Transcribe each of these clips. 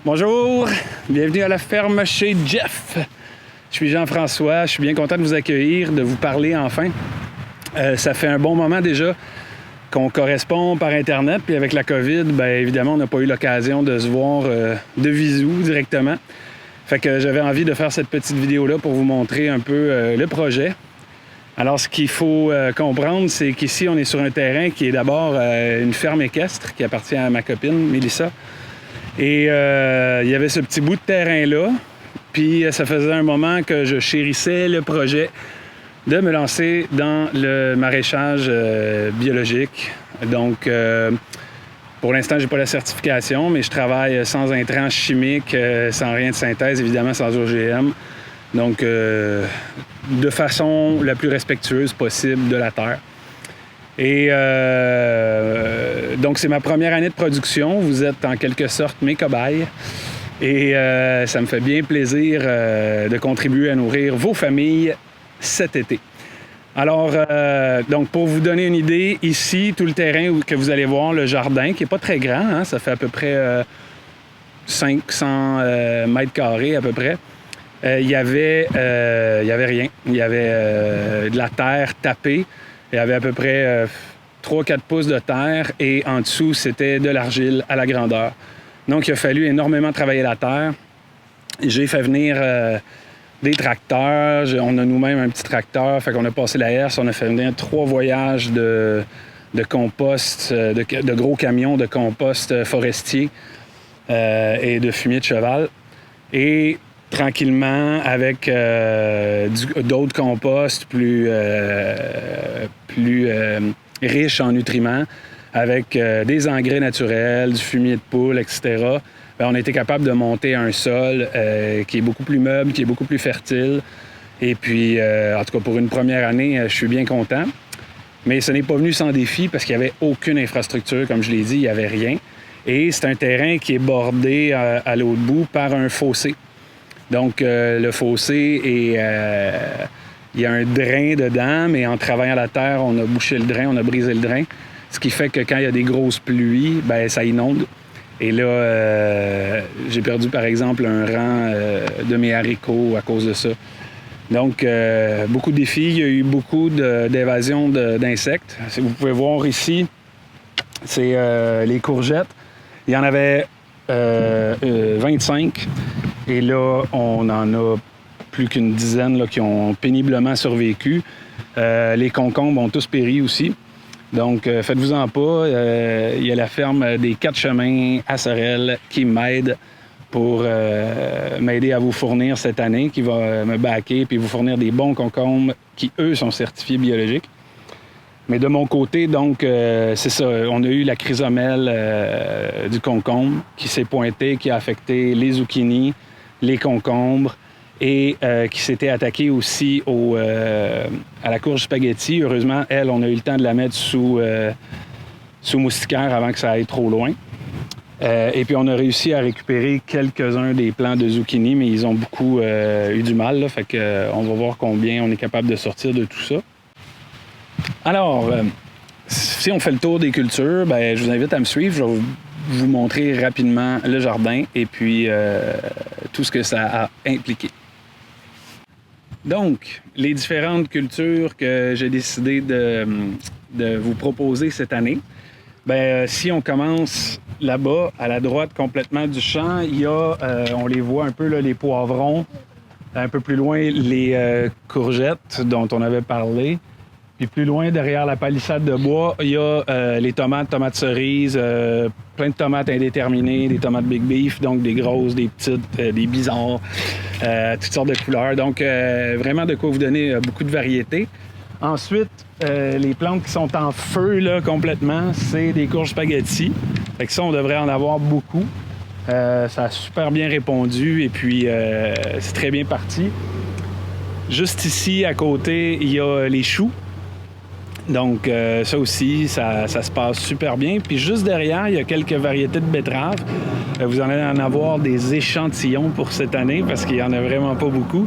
Bonjour, bienvenue à la ferme chez Jeff. Je suis Jean-François, je suis bien content de vous accueillir, de vous parler enfin. Ça fait un bon moment déjà qu'on correspond par Internet, puis avec la COVID, bien évidemment, on n'a pas eu l'occasion de se voir de visu directement. Fait que j'avais envie de faire cette petite vidéo-là pour vous montrer un peu le projet. Alors, ce qu'il faut comprendre, c'est qu'ici, on est sur un terrain qui est d'abord une ferme équestre qui appartient à ma copine, Mélissa. Et il y avait ce petit bout de terrain-là. Puis ça faisait un moment que je chérissais le projet de me lancer dans le maraîchage biologique. Donc, pour l'instant, je n'ai pas la certification, mais je travaille sans intrants chimiques, sans rien de synthèse, évidemment sans OGM. Donc, de façon la plus respectueuse possible de la terre. Et donc, c'est ma première année de production. Vous êtes en quelque sorte mes cobayes. Et ça me fait bien plaisir de contribuer à nourrir vos familles cet été. Alors, donc, pour vous donner une idée, ici, tout le terrain que vous allez voir, le jardin, qui n'est pas très grand, hein, ça fait à peu près 500 mètres carrés à peu près. Il y avait rien. Il y avait de la terre tapée. Il y avait à peu près 3-4 pouces de terre et en dessous, c'était de l'argile à la grandeur. Donc, il a fallu énormément travailler la terre. J'ai fait venir des tracteurs. On a nous-mêmes un petit tracteur. Fait qu'on a passé la herse. On a fait venir 3 voyages de compost, de gros camions de compost forestier et de fumier de cheval. Et tranquillement, avec d'autres composts plus riches en nutriments, avec des engrais naturels, du fumier de poule, etc., bien, on a été capable de monter un sol qui est beaucoup plus meuble, qui est beaucoup plus fertile. Et puis, en tout cas, pour une première année, je suis bien content. Mais ce n'est pas venu sans défi parce qu'il n'y avait aucune infrastructure, comme je l'ai dit, il n'y avait rien. Et c'est un terrain qui est bordé à l'autre bout par un fossé. Donc, le fossé, il y a un drain dedans, mais en travaillant la terre, on a bouché le drain, on a brisé le drain. Ce qui fait que quand il y a des grosses pluies, bien, ça inonde. Et là, j'ai perdu, par exemple, un rang de mes haricots à cause de ça. Donc, beaucoup de défis. Il y a eu beaucoup d'évasion d'insectes. Vous pouvez voir ici, c'est les courgettes. Il y en avait 25. Et là, on en a plus qu'une dizaine là, qui ont péniblement survécu. Les concombres ont tous péri aussi. Donc, faites-vous-en pas. Il y a la ferme des 4 chemins à Sorel qui m'aide pour m'aider à vous fournir cette année, qui va me backer puis vous fournir des bons concombres qui, eux, sont certifiés biologiques. Mais de mon côté, donc, c'est ça. On a eu la chrysomèle du concombre qui s'est pointée, qui a affecté les zucchinis, les concombres et qui s'était attaquée aussi à la courge spaghetti. Heureusement, elle, on a eu le temps de la mettre sous moustiquaire avant que ça aille trop loin. Et puis, on a réussi à récupérer quelques-uns des plants de zucchini, mais ils ont beaucoup eu du mal. Là, fait que, on va voir combien on est capable de sortir de tout ça. Alors, si on fait le tour des cultures, bien, je vous invite à me suivre. Je vais vous montrer rapidement le jardin et puis tout ce que ça a impliqué. Donc, les différentes cultures que j'ai décidé de vous proposer cette année. Bien, si on commence là-bas, à la droite complètement du champ, il y a, on les voit un peu, là, les poivrons. Un peu plus loin, les courgettes dont on avait parlé. Puis plus loin, derrière la palissade de bois, il y a les tomates cerises, plein de tomates indéterminées, des tomates Big Beef, donc des grosses, des petites, des bizarres, toutes sortes de couleurs. Donc, vraiment de quoi vous donner beaucoup de variété. Ensuite, les plantes qui sont en feu là, complètement, c'est des courges spaghetti. Fait que ça, on devrait en avoir beaucoup. Ça a super bien répondu et puis c'est très bien parti. Juste ici, à côté, il y a les choux. Donc, ça aussi, ça se passe super bien. Puis juste derrière, il y a quelques variétés de betteraves. Vous en allez en avoir des échantillons pour cette année parce qu'il n'y en a vraiment pas beaucoup.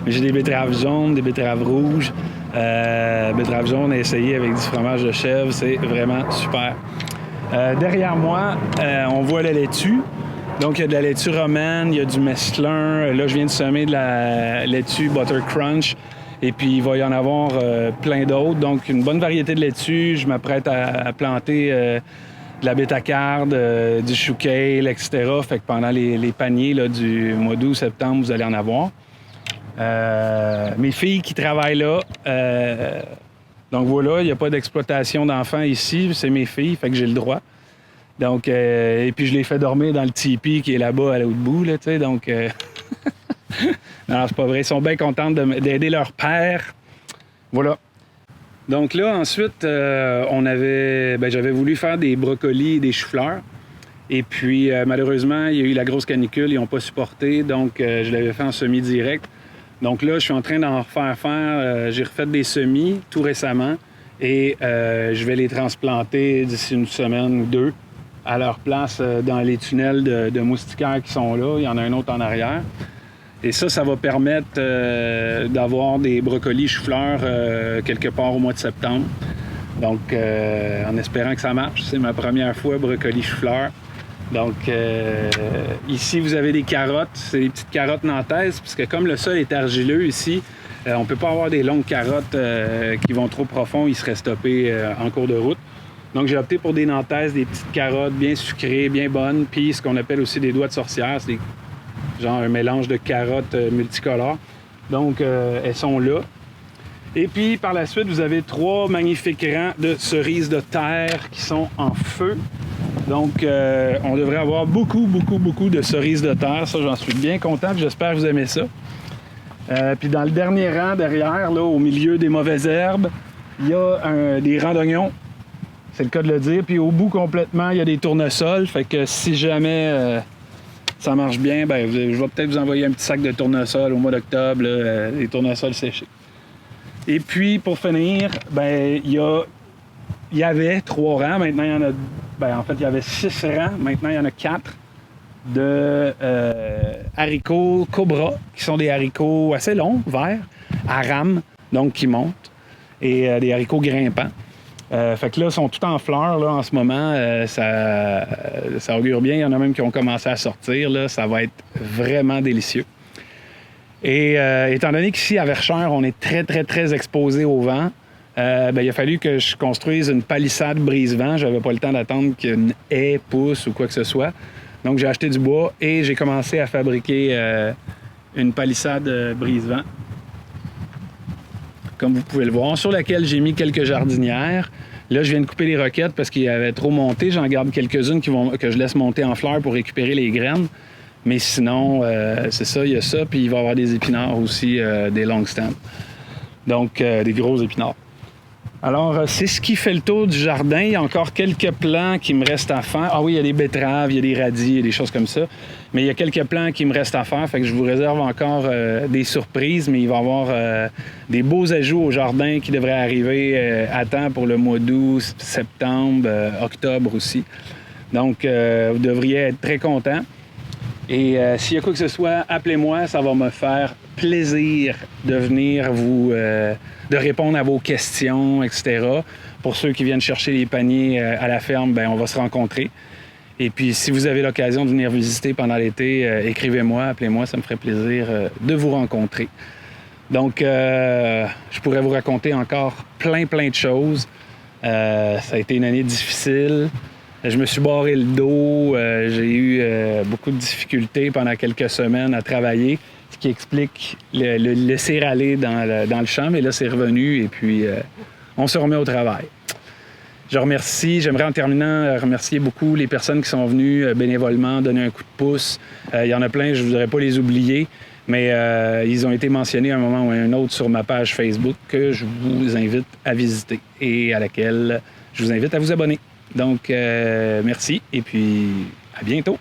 J'ai des betteraves jaunes, des betteraves rouges. Betteraves jaunes à essayer avec du fromage de chèvre, c'est vraiment super. Derrière moi, on voit la laitue. Donc, il y a de la laitue romaine, il y a du mesclun. Là, je viens de semer de la laitue Butter Crunch. Et puis, il va y en avoir plein d'autres. Donc, une bonne variété de laitue. Je m'apprête à planter de la bétacarde, du chou kale, etc. Fait que pendant les paniers là, du mois d'août, septembre, vous allez en avoir. Mes filles qui travaillent là. Donc, voilà, il n'y a pas d'exploitation d'enfants ici. C'est mes filles, fait que j'ai le droit. Donc, et puis je les fais dormir dans le tipi qui est là-bas à l'autre bout, là, tu sais, donc... non, c'est pas vrai. Ils sont bien contents d'aider leur père. Voilà. Donc là, ensuite, j'avais voulu faire des brocolis et des choux-fleurs. Et puis, malheureusement, il y a eu la grosse canicule. Ils n'ont pas supporté, donc je l'avais fait en semi-direct. Donc là, je suis en train d'en refaire faire. J'ai refait des semis tout récemment. Et je vais les transplanter d'ici une semaine ou deux à leur place dans les tunnels de moustiquaires qui sont là. Il y en a un autre en arrière. Et ça va permettre d'avoir des brocolis choux-fleurs quelque part au mois de septembre. Donc, en espérant que ça marche. C'est ma première fois brocolis choux-fleurs. Donc, ici, vous avez des carottes. C'est des petites carottes nantaises, puisque comme le sol est argileux ici, on ne peut pas avoir des longues carottes qui vont trop profond. Ils seraient stoppés en cours de route. Donc, j'ai opté pour des nantaises, des petites carottes bien sucrées, bien bonnes, puis ce qu'on appelle aussi des doigts de sorcière. C'est genre un mélange de carottes multicolores. Donc, elles sont là. Et puis, par la suite, vous avez 3 magnifiques rangs de cerises de terre qui sont en feu. Donc, on devrait avoir beaucoup de cerises de terre. Ça, j'en suis bien content. J'espère que vous aimez ça. Puis, dans le dernier rang derrière, là, au milieu des mauvaises herbes, il y a des rangs d'oignons. C'est le cas de le dire. Puis au bout complètement, il y a des tournesols. Fait que si jamais ça marche bien, ben, je vais peut-être vous envoyer un petit sac de tournesols au mois d'octobre, des tournesols séchés. Et puis pour finir, ben, il y avait 3 rangs. Maintenant, il y en a... Ben, en fait, il y avait 6 rangs. Maintenant, il y en a 4 de haricots Cobra, qui sont des haricots assez longs, verts, à rame, donc qui montent, et des haricots grimpants. Fait que là, ils sont tous en fleurs là, en ce moment. Ça augure bien. Il y en a même qui ont commencé à sortir. Là. Ça va être vraiment délicieux. Et étant donné qu'ici, à Verchères, on est très exposé au vent, il a fallu que je construise une palissade brise-vent. J'avais pas le temps d'attendre qu'une haie pousse ou quoi que ce soit. Donc, j'ai acheté du bois et j'ai commencé à fabriquer une palissade brise-vent, comme vous pouvez le voir, sur laquelle j'ai mis quelques jardinières. Là, je viens de couper les roquettes parce qu'il y avait trop monté. J'en garde quelques-unes que je laisse monter en fleurs pour récupérer les graines. Mais sinon, c'est ça, il y a ça. Puis il va y avoir des épinards aussi, des long stems. Donc, des gros épinards. Alors, c'est ce qui fait le tour du jardin. Il y a encore quelques plants qui me restent à faire. Ah oui, il y a des betteraves, il y a des radis, il y a des choses comme ça. Mais il y a quelques plants qui me restent à faire. Fait que je vous réserve encore des surprises, mais il va y avoir des beaux ajouts au jardin qui devraient arriver à temps pour le mois d'août, septembre, octobre aussi. Donc, vous devriez être très contents. Et s'il y a quoi que ce soit, appelez-moi, ça va me faire plaisir de venir de répondre à vos questions, etc. Pour ceux qui viennent chercher les paniers à la ferme, ben on va se rencontrer. Et puis, si vous avez l'occasion de venir visiter pendant l'été, écrivez-moi, appelez-moi, ça me ferait plaisir de vous rencontrer. Donc, je pourrais vous raconter encore plein de choses. Ça a été une année difficile. Je me suis barré le dos. J'ai eu beaucoup de difficultés pendant quelques semaines à travailler, ce qui explique le laisser aller dans le champ. Mais là, c'est revenu et puis on se remet au travail. J'aimerais en terminant remercier beaucoup les personnes qui sont venues bénévolement donner un coup de pouce. Il y en a plein, je ne voudrais pas les oublier, mais ils ont été mentionnés à un moment ou à un autre sur ma page Facebook que je vous invite à visiter et à laquelle je vous invite à vous abonner. Donc, merci et puis à bientôt.